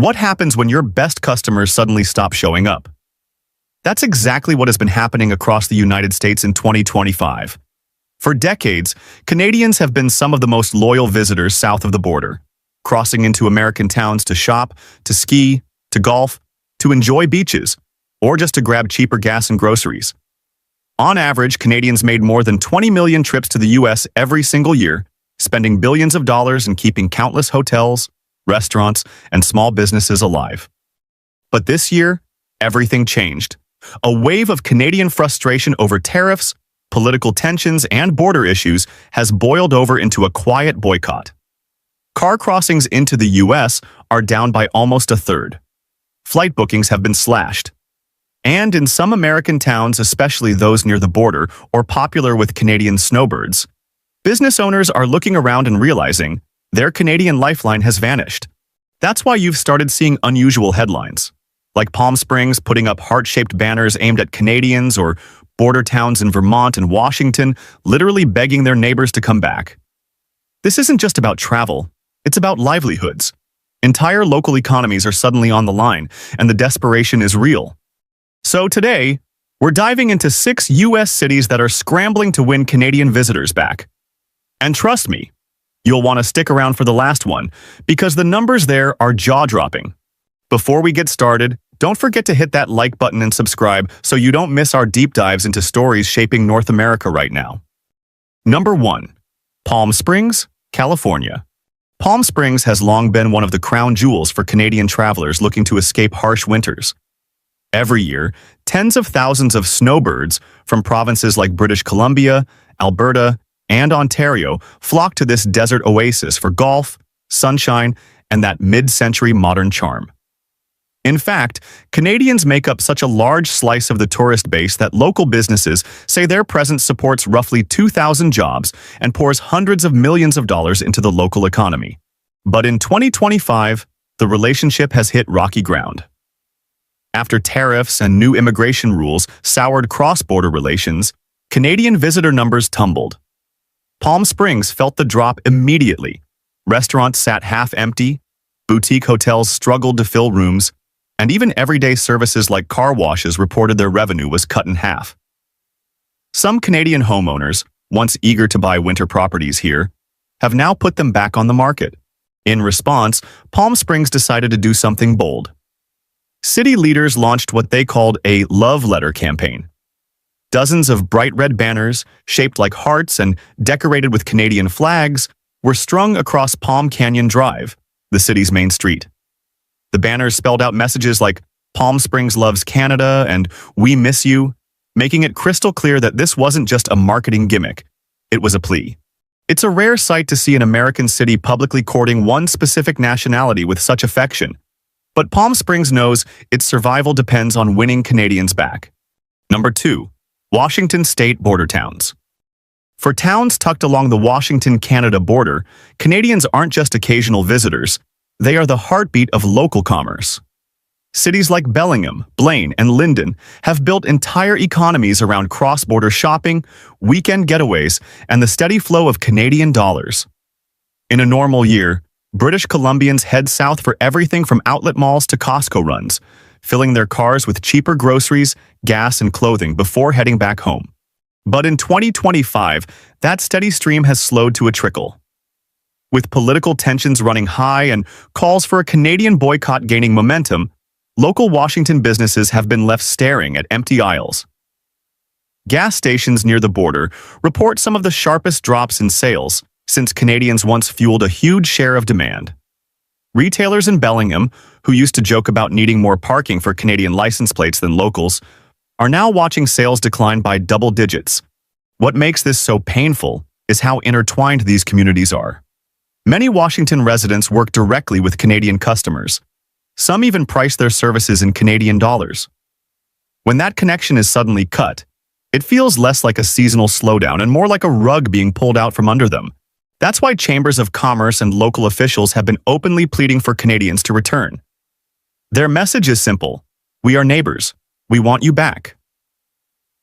What happens when your best customers suddenly stop showing up? That's exactly what has been happening across the United States in 2025. For decades, Canadians have been some of the most loyal visitors south of the border, crossing into American towns to shop, to ski, to golf, to enjoy beaches, or just to grab cheaper gas and groceries. On average, Canadians made more than 20 million trips to the U.S. every single year, spending billions of dollars and keeping countless hotels, restaurants, and small businesses alive. But this year, everything changed. A wave of Canadian frustration over tariffs, political tensions, and border issues has boiled over into a quiet boycott. Car crossings into the U.S. are down by almost a third. Flight bookings have been slashed. And in some American towns, especially those near the border or popular with Canadian snowbirds, business owners are looking around and realizing their Canadian lifeline has vanished. That's why you've started seeing unusual headlines, like Palm Springs putting up heart-shaped banners aimed at Canadians, or border towns in Vermont and Washington literally begging their neighbors to come back. This isn't just about travel, it's about livelihoods. Entire local economies are suddenly on the line, and the desperation is real. So today, we're diving into 6 U.S. cities that are scrambling to win Canadian visitors back. And trust me, you'll want to stick around for the last one, because the numbers there are jaw-dropping. Before we get started, don't forget to hit that like button and subscribe so you don't miss our deep dives into stories shaping North America right now. Number 1. Palm Springs, California. Palm Springs has long been one of the crown jewels for Canadian travelers looking to escape harsh winters. Every year, tens of thousands of snowbirds from provinces like British Columbia, Alberta, and Ontario flock to this desert oasis for golf, sunshine, and that mid-century modern charm. In fact, Canadians make up such a large slice of the tourist base that local businesses say their presence supports roughly 2,000 jobs and pours hundreds of millions of dollars into the local economy. But in 2025, the relationship has hit rocky ground. After tariffs and new immigration rules soured cross-border relations, Canadian visitor numbers tumbled. Palm Springs felt the drop immediately. Restaurants sat half-empty, boutique hotels struggled to fill rooms, and even everyday services like car washes reported their revenue was cut in half. Some Canadian homeowners, once eager to buy winter properties here, have now put them back on the market. In response, Palm Springs decided to do something bold. City leaders launched what they called a love letter campaign. Dozens of bright red banners, shaped like hearts and decorated with Canadian flags, were strung across Palm Canyon Drive, the city's main street. The banners spelled out messages like "Palm Springs loves Canada" and "We miss you," making it crystal clear that this wasn't just a marketing gimmick, it was a plea. It's a rare sight to see an American city publicly courting one specific nationality with such affection. But Palm Springs knows its survival depends on winning Canadians back. Number 2. Washington State border towns. For towns tucked along the Washington-Canada border, Canadians aren't just occasional visitors, they are the heartbeat of local commerce. Cities like Bellingham, Blaine, and Lyndon have built entire economies around cross-border shopping, weekend getaways, and the steady flow of Canadian dollars. In a normal year, British Columbians head south for everything from outlet malls to Costco runs, filling their cars with cheaper groceries, gas, and clothing before heading back home. But in 2025, that steady stream has slowed to a trickle. With political tensions running high and calls for a Canadian boycott gaining momentum, local Washington businesses have been left staring at empty aisles. Gas stations near the border report some of the sharpest drops in sales since Canadians once fueled a huge share of demand. Retailers in Bellingham, who used to joke about needing more parking for Canadian license plates than locals, are now watching sales decline by double digits. What makes this so painful is how intertwined these communities are. Many Washington residents work directly with Canadian customers. Some even price their services in Canadian dollars. When that connection is suddenly cut, it feels less like a seasonal slowdown and more like a rug being pulled out from under them. That's why chambers of commerce and local officials have been openly pleading for Canadians to return. Their message is simple: we are neighbors. We want you back.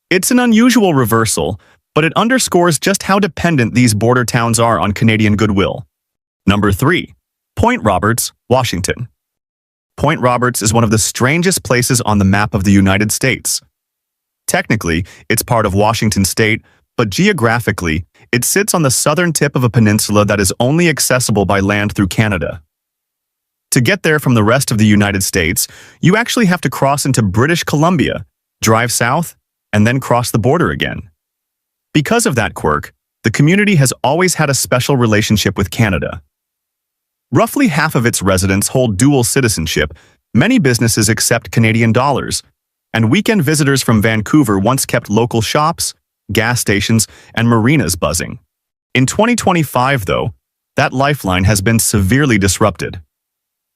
It's an unusual reversal, but it underscores just how dependent these border towns are on Canadian goodwill. Number 3. Point Roberts, Washington. Point Roberts is one of the strangest places on the map of the United States. Technically, it's part of Washington state, but geographically, it sits on the southern tip of a peninsula that is only accessible by land through Canada. To get there from the rest of the United States, you actually have to cross into British Columbia, drive south, and then cross the border again. Because of that quirk, the community has always had a special relationship with Canada. Roughly half of its residents hold dual citizenship, many businesses accept Canadian dollars, and weekend visitors from Vancouver once kept local shops, gas stations, and marinas buzzing. In 2025, though, that lifeline has been severely disrupted.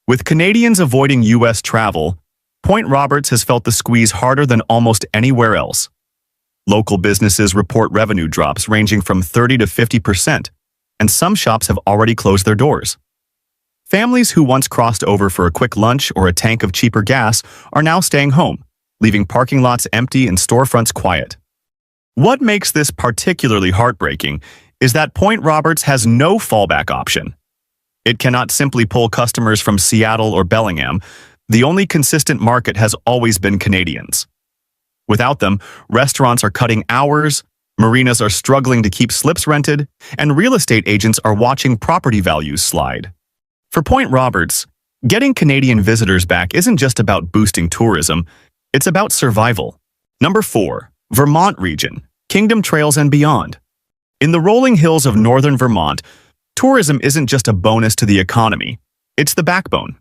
With Canadians avoiding U.S. travel, Point Roberts has felt the squeeze harder than almost anywhere else. Local businesses report revenue drops ranging from 30 to 50%, and some shops have already closed their doors. Families who once crossed over for a quick lunch or a tank of cheaper gas are now staying home, leaving parking lots empty and storefronts quiet. What makes this particularly heartbreaking is that Point Roberts has no fallback option. It cannot simply pull customers from Seattle or Bellingham. The only consistent market has always been Canadians. Without them, restaurants are cutting hours, marinas are struggling to keep slips rented, and real estate agents are watching property values slide. For Point Roberts, getting Canadian visitors back isn't just about boosting tourism, it's about survival. Number 4. Vermont region, Kingdom Trails and beyond. In the rolling hills of northern Vermont, tourism isn't just a bonus to the economy, it's the backbone.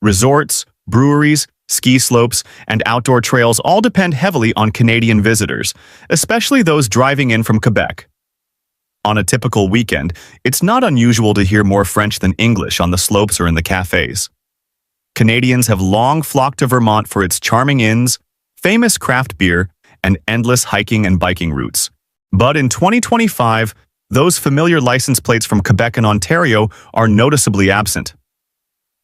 Resorts, breweries, ski slopes, and outdoor trails all depend heavily on Canadian visitors, especially those driving in from Quebec. On a typical weekend, it's not unusual to hear more French than English on the slopes or in the cafes. Canadians have long flocked to Vermont for its charming inns, famous craft beer, and endless hiking and biking routes. But in 2025, those familiar license plates from Quebec and Ontario are noticeably absent.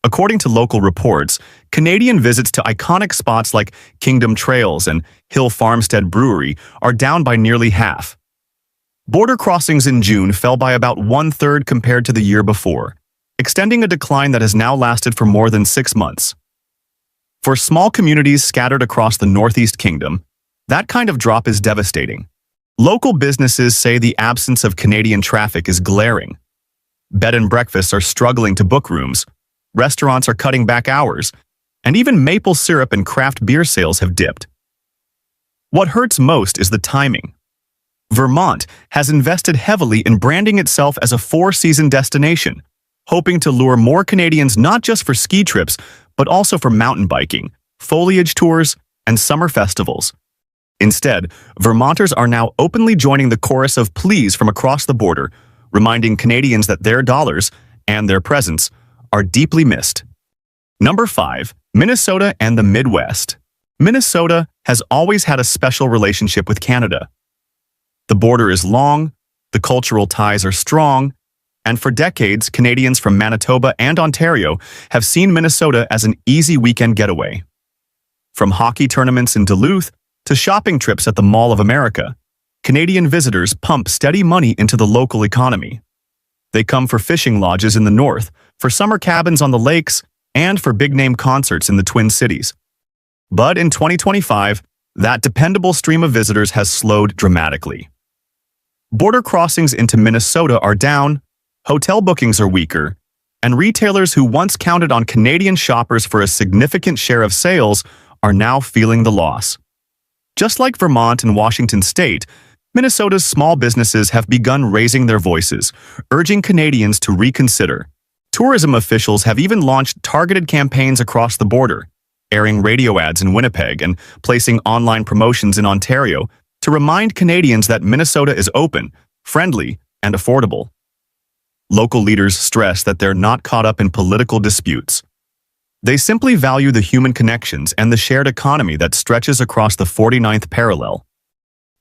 According to local reports, Canadian visits to iconic spots like Kingdom Trails and Hill Farmstead Brewery are down by nearly half. Border crossings in June fell by about 1/3 compared to the year before, extending a decline that has now lasted for more than 6 months. For small communities scattered across the Northeast Kingdom, that kind of drop is devastating. Local businesses say the absence of Canadian traffic is glaring. Bed and breakfasts are struggling to book rooms, restaurants are cutting back hours, and even maple syrup and craft beer sales have dipped. What hurts most is the timing. Vermont has invested heavily in branding itself as a 4-season destination, hoping to lure more Canadians not just for ski trips, but also for mountain biking, foliage tours, and summer festivals. Instead, Vermonters are now openly joining the chorus of pleas from across the border, reminding Canadians that their dollars and their presence are deeply missed. Number 5. Minnesota and the Midwest. Minnesota has always had a special relationship with Canada. The border is long, the cultural ties are strong, and for decades, Canadians from Manitoba and Ontario have seen Minnesota as an easy weekend getaway. From hockey tournaments in Duluth to shopping trips at the Mall of America, Canadian visitors pump steady money into the local economy. They come for fishing lodges in the north, for summer cabins on the lakes, and for big-name concerts in the Twin Cities. But in 2025, that dependable stream of visitors has slowed dramatically. Border crossings into Minnesota are down, hotel bookings are weaker, and retailers who once counted on Canadian shoppers for a significant share of sales are now feeling the loss. Just like Vermont and Washington state, Minnesota's small businesses have begun raising their voices, urging Canadians to reconsider. Tourism officials have even launched targeted campaigns across the border, airing radio ads in Winnipeg and placing online promotions in Ontario to remind Canadians that Minnesota is open, friendly, and affordable. Local leaders stress that they're not caught up in political disputes. They simply value the human connections and the shared economy that stretches across the 49th parallel.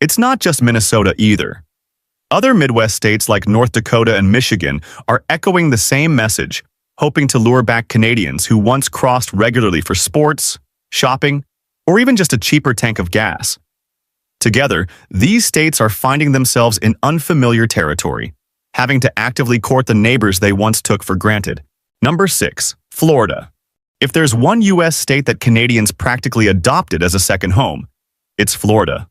It's not just Minnesota either. Other Midwest states like North Dakota and Michigan are echoing the same message, hoping to lure back Canadians who once crossed regularly for sports, shopping, or even just a cheaper tank of gas. Together, these states are finding themselves in unfamiliar territory, having to actively court the neighbors they once took for granted. Number 6. Florida. If there's one U.S. state that Canadians practically adopted as a second home, it's Florida.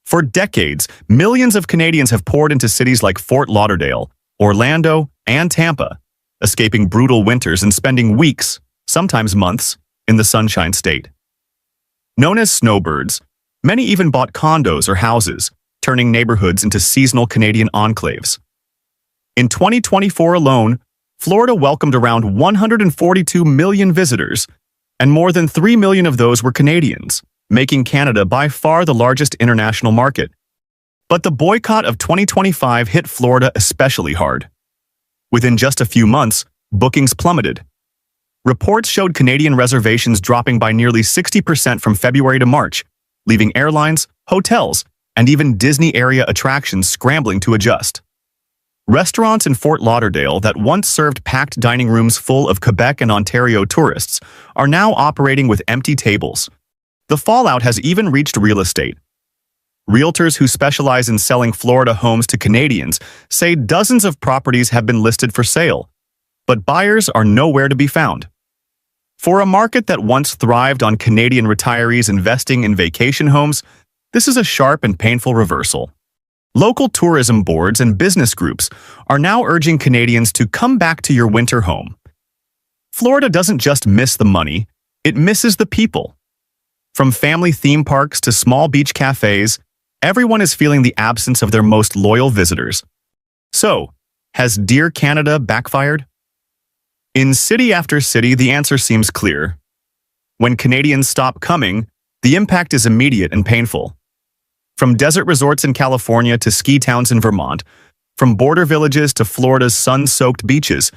For decades, millions of Canadians have poured into cities like Fort Lauderdale, Orlando, and Tampa, escaping brutal winters and spending weeks, sometimes months, in the Sunshine State. Known as snowbirds, many even bought condos or houses, turning neighborhoods into seasonal Canadian enclaves. In 2024 alone, Florida welcomed around 142 million visitors, and more than 3 million of those were Canadians, making Canada by far the largest international market. But the boycott of 2025 hit Florida especially hard. Within just a few months, bookings plummeted. Reports showed Canadian reservations dropping by nearly 60% from February to March, leaving airlines, hotels, and even Disney area attractions scrambling to adjust. Restaurants in Fort Lauderdale that once served packed dining rooms full of Quebec and Ontario tourists are now operating with empty tables. The fallout has even reached real estate. Realtors who specialize in selling Florida homes to Canadians say dozens of properties have been listed for sale, but buyers are nowhere to be found. For a market that once thrived on Canadian retirees investing in vacation homes, this is a sharp and painful reversal. Local tourism boards and business groups are now urging Canadians to come back to your winter home. Florida doesn't just miss the money, it misses the people. From family theme parks to small beach cafes, everyone is feeling the absence of their most loyal visitors. So, has Dear Canada backfired? In city after city, the answer seems clear. When Canadians stop coming, the impact is immediate and painful. From desert resorts in California to ski towns in Vermont, from border villages to Florida's sun-soaked beaches,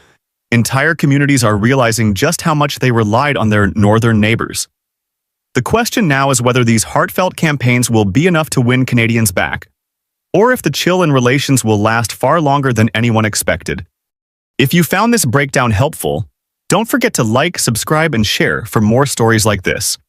entire communities are realizing just how much they relied on their northern neighbors. The question now is whether these heartfelt campaigns will be enough to win Canadians back, or if the chill in relations will last far longer than anyone expected. If you found this breakdown helpful, don't forget to like, subscribe, and share for more stories like this.